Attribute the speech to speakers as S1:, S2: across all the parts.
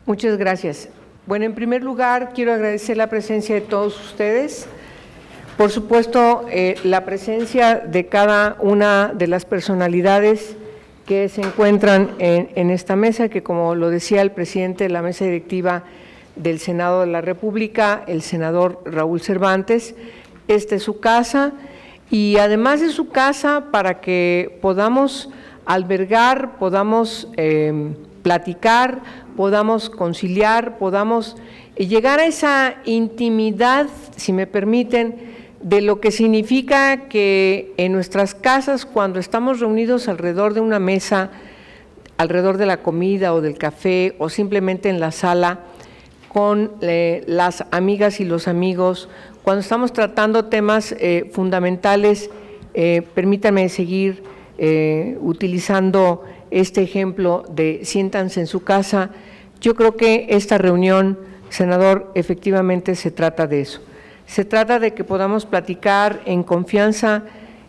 S1: Muchas gracias. Bueno, en primer lugar, quiero agradecer la presencia de todos ustedes. Por supuesto, la presencia de cada una de las personalidades que se encuentran en esta mesa, que como lo decía el presidente de la mesa directiva del Senado de la República, el senador Raúl Cervantes, esta es su casa, y además de su casa para que podamos albergar, podamos platicar, podamos conciliar, podamos llegar a esa intimidad, si me permiten, de lo que significa que en nuestras casas, cuando estamos reunidos alrededor de una mesa, alrededor de la comida o del café o simplemente en la sala, con las amigas y los amigos, cuando estamos tratando temas fundamentales, permítanme seguir utilizando este ejemplo de siéntanse en su casa. Yo creo que esta reunión, senador, efectivamente se trata de eso. Se trata de que podamos platicar en confianza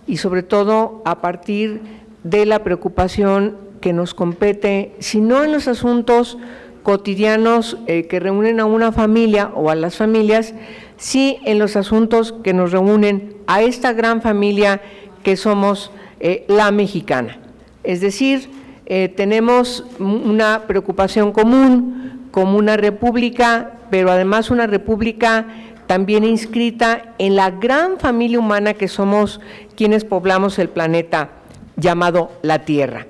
S1: y sobre todo a partir de la preocupación que nos compete, si no en los asuntos cotidianos que reúnen a una familia o a las familias, sí en los asuntos que nos reúnen a esta gran familia que somos la mexicana. Es decir, tenemos una preocupación común como una república, pero además una república también inscrita en la gran familia humana que somos quienes poblamos el planeta llamado la Tierra.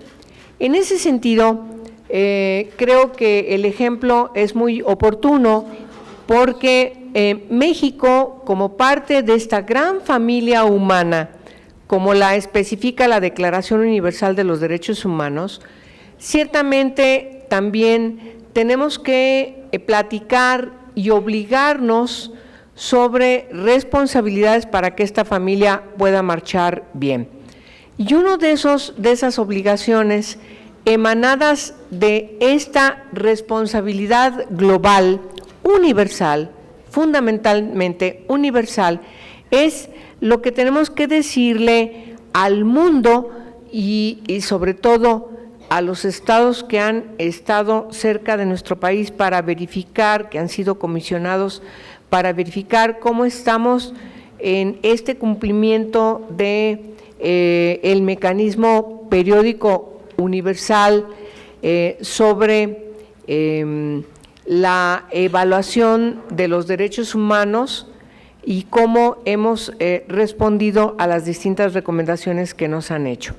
S1: En ese sentido, creo que el ejemplo es muy oportuno porque México, como parte de esta gran familia humana, como la especifica la Declaración Universal de los Derechos Humanos, ciertamente también tenemos que platicar y obligarnos sobre responsabilidades para que esta familia pueda marchar bien. Y uno de esas obligaciones emanadas de esta responsabilidad global, universal, fundamentalmente universal, es lo que tenemos que decirle al mundo y sobre todo a los estados que han estado cerca de nuestro país para verificar, que han sido comisionados para verificar cómo estamos en este cumplimiento de el mecanismo periódico universal sobre la evaluación de los derechos humanos y cómo hemos respondido a las distintas recomendaciones que nos han hecho.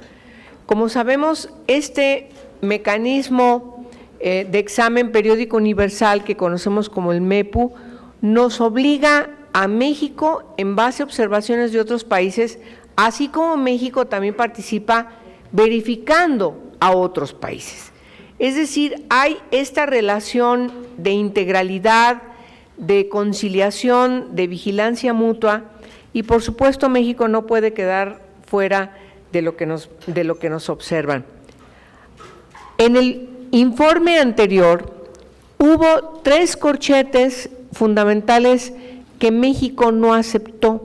S1: Como sabemos, este mecanismo de examen periódico universal que conocemos como el MEPU nos obliga a México, en base a observaciones de otros países, así como México también participa verificando a otros países. Es decir, hay esta relación de integralidad, de conciliación, de vigilancia mutua y por supuesto México no puede quedar fuera de lo que nos observan. En el informe anterior hubo 3 corchetes fundamentales que México no aceptó.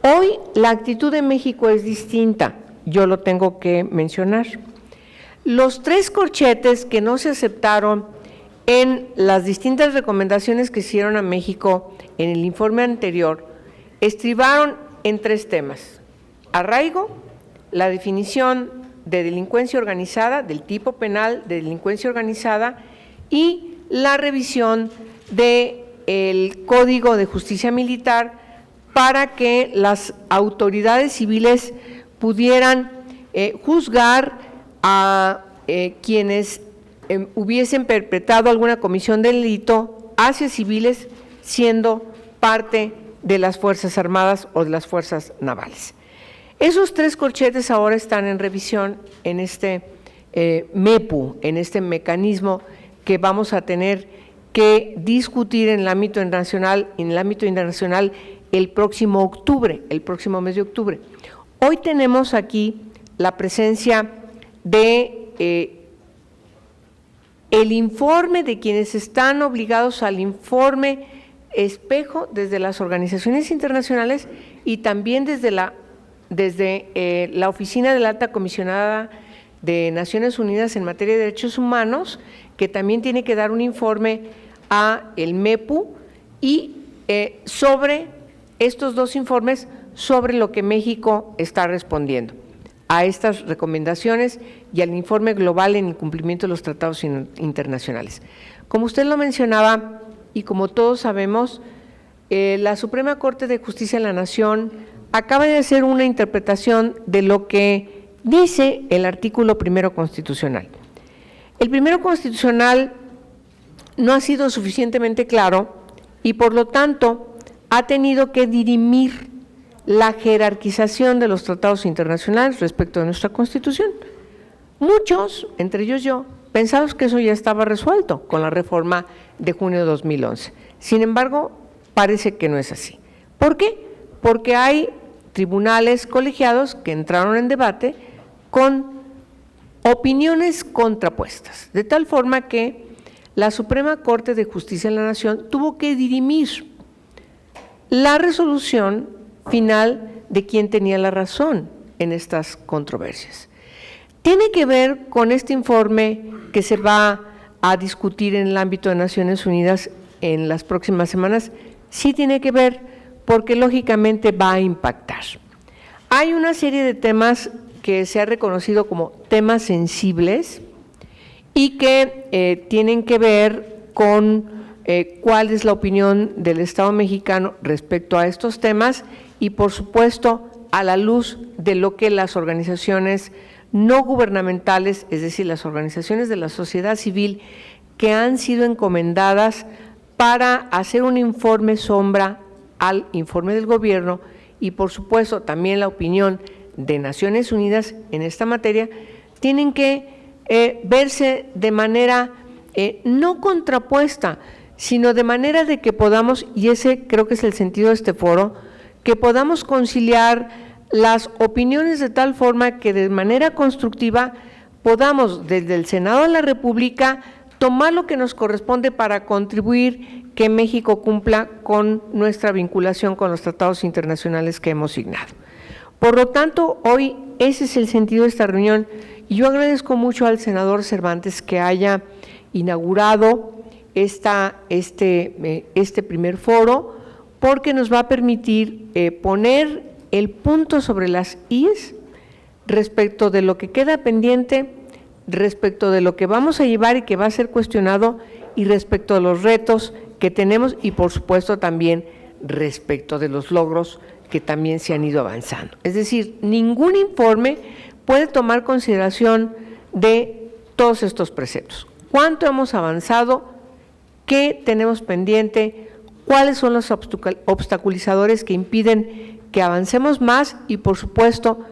S1: Hoy la actitud de México es distinta, yo lo tengo que mencionar. Los 3 corchetes que no se aceptaron en las distintas recomendaciones que hicieron a México en el informe anterior estribaron en 3 temas: arraigo, la definición de delincuencia organizada, del tipo penal de delincuencia organizada y la revisión del Código de Justicia Militar para que las autoridades civiles pudieran juzgar a quienes hubiesen perpetrado alguna comisión de delito hacia civiles siendo parte de las Fuerzas Armadas o de las Fuerzas Navales. Esos 3 corchetes ahora están en revisión en este MEPU, en este mecanismo que vamos a tener que discutir en el ámbito internacional, el próximo octubre, el próximo mes de octubre. Hoy tenemos aquí la presencia de el informe de quienes están obligados al informe espejo desde las organizaciones internacionales y también desde la Oficina de la Alta Comisionada de Naciones Unidas en materia de derechos humanos, que también tiene que dar un informe a el MEPU y sobre estos dos informes, sobre lo que México está respondiendo a estas recomendaciones y al informe global en el cumplimiento de los tratados internacionales. Como usted lo mencionaba y como todos sabemos, la Suprema Corte de Justicia de la Nación acaba de hacer una interpretación de lo que dice el artículo primero constitucional. El primero constitucional no ha sido suficientemente claro y por lo tanto ha tenido que dirimir la jerarquización de los tratados internacionales respecto de nuestra Constitución. Muchos, entre ellos yo, pensamos que eso ya estaba resuelto con la reforma de junio de 2011. Sin embargo, parece que no es así. ¿Por qué? Porque hay tribunales colegiados que entraron en debate con opiniones contrapuestas, de tal forma que la Suprema Corte de Justicia de la Nación tuvo que dirimir la resolución final de quién tenía la razón en estas controversias. Tiene que ver con este informe que se va a discutir en el ámbito de Naciones Unidas en las próximas semanas. Sí tiene que ver porque lógicamente va a impactar. Hay una serie de temas que se ha reconocido como temas sensibles y que tienen que ver con cuál es la opinión del Estado mexicano respecto a estos temas y, por supuesto, a la luz de lo que las organizaciones no gubernamentales, es decir, las organizaciones de la sociedad civil que han sido encomendadas para hacer un informe sombra al informe del gobierno y, por supuesto, también la opinión de Naciones Unidas en esta materia, tienen que verse de manera no contrapuesta, sino de manera de que podamos, y ese creo que es el sentido de este foro, que podamos conciliar las opiniones de tal forma que de manera constructiva podamos desde el Senado de la República tomar lo que nos corresponde para contribuir que México cumpla con nuestra vinculación con los tratados internacionales que hemos signado. Por lo tanto, hoy ese es el sentido de esta reunión y yo agradezco mucho al senador Cervantes que haya inaugurado este primer foro, porque nos va a permitir poner el punto sobre las IES respecto de lo que queda pendiente, respecto de lo que vamos a llevar y que va a ser cuestionado y respecto de los retos que tenemos y por supuesto también respecto de los logros que también se han ido avanzando. Es decir, ningún informe puede tomar consideración de todos estos preceptos. ¿Cuánto hemos avanzado? ¿Qué tenemos pendiente? ¿Cuáles son los obstaculizadores que impiden que avancemos más? Y por supuesto,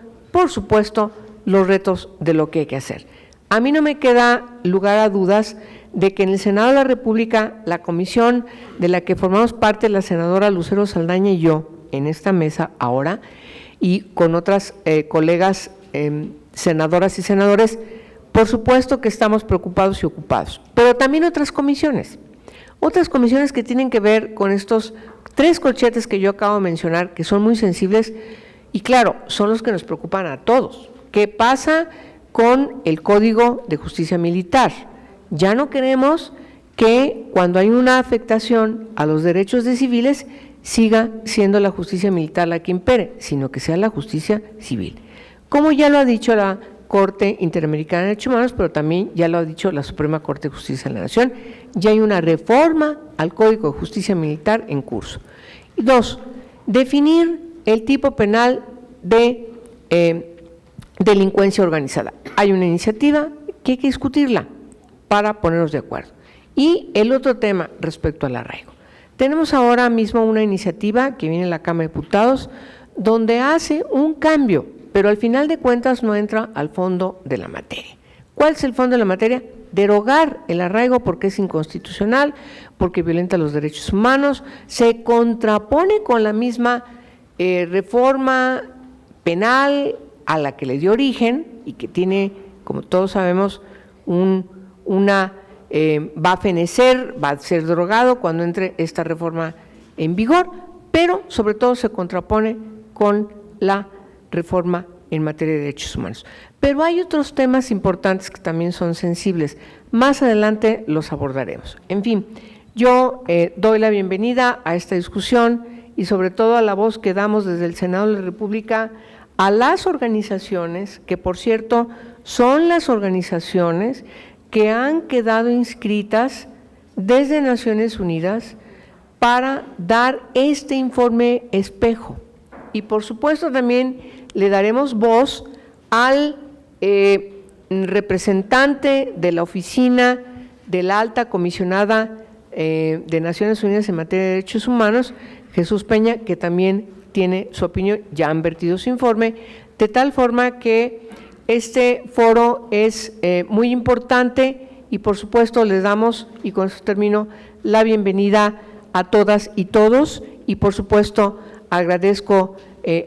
S1: los retos de lo que hay que hacer. A mí no me queda lugar a dudas de que en el Senado de la República, la comisión de la que formamos parte la senadora Lucero Saldaña y yo, en esta mesa ahora, y con otras colegas senadoras y senadores, por supuesto que estamos preocupados y ocupados, pero también otras comisiones que tienen que ver con estos 3 corchetes que yo acabo de mencionar, que son muy sensibles y claro, son los que nos preocupan a todos. ¿Qué pasa con el Código de Justicia Militar? Ya no queremos que cuando hay una afectación a los derechos de civiles siga siendo la justicia militar la que impere, sino que sea la justicia civil. Como ya lo ha dicho la Corte Interamericana de Derechos Humanos, pero también ya lo ha dicho la Suprema Corte de Justicia de la Nación, ya hay una reforma al Código de Justicia Militar en curso. 2, definir el tipo penal de delincuencia organizada. Hay una iniciativa que hay que discutirla para ponernos de acuerdo. Y el otro tema respecto al arraigo. Tenemos ahora mismo una iniciativa que viene en la Cámara de Diputados donde hace un cambio, pero al final de cuentas no entra al fondo de la materia. ¿Cuál es el fondo de la materia? Derogar el arraigo porque es inconstitucional, porque violenta los derechos humanos, se contrapone con la misma reforma penal a la que le dio origen y que tiene, como todos sabemos, va a fenecer, va a ser derogado cuando entre esta reforma en vigor, pero sobre todo se contrapone con la reforma en materia de derechos humanos. Pero hay otros temas importantes que también son sensibles. Más adelante los abordaremos. En fin, yo doy la bienvenida a esta discusión y sobre todo a la voz que damos desde el Senado de la República a las organizaciones, que por cierto son las organizaciones que han quedado inscritas desde Naciones Unidas para dar este informe espejo. Y por supuesto también le daremos voz al representante de la oficina de la alta comisionada de Naciones Unidas en materia de derechos humanos, Jesús Peña, que también tiene su opinión, ya han vertido su informe, de tal forma que este foro es muy importante y por supuesto les damos, y con eso termino, la bienvenida a todas y todos, y por supuesto agradezco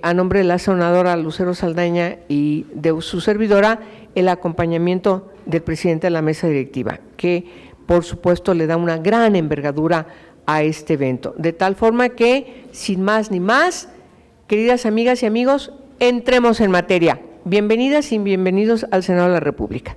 S1: a nombre de la senadora Lucero Saldaña y de su servidora el acompañamiento del presidente de la mesa directiva, que por supuesto le da una gran envergadura a este evento. De tal forma que, sin más ni más, queridas amigas y amigos, entremos en materia. Bienvenidas y bienvenidos al Senado de la República.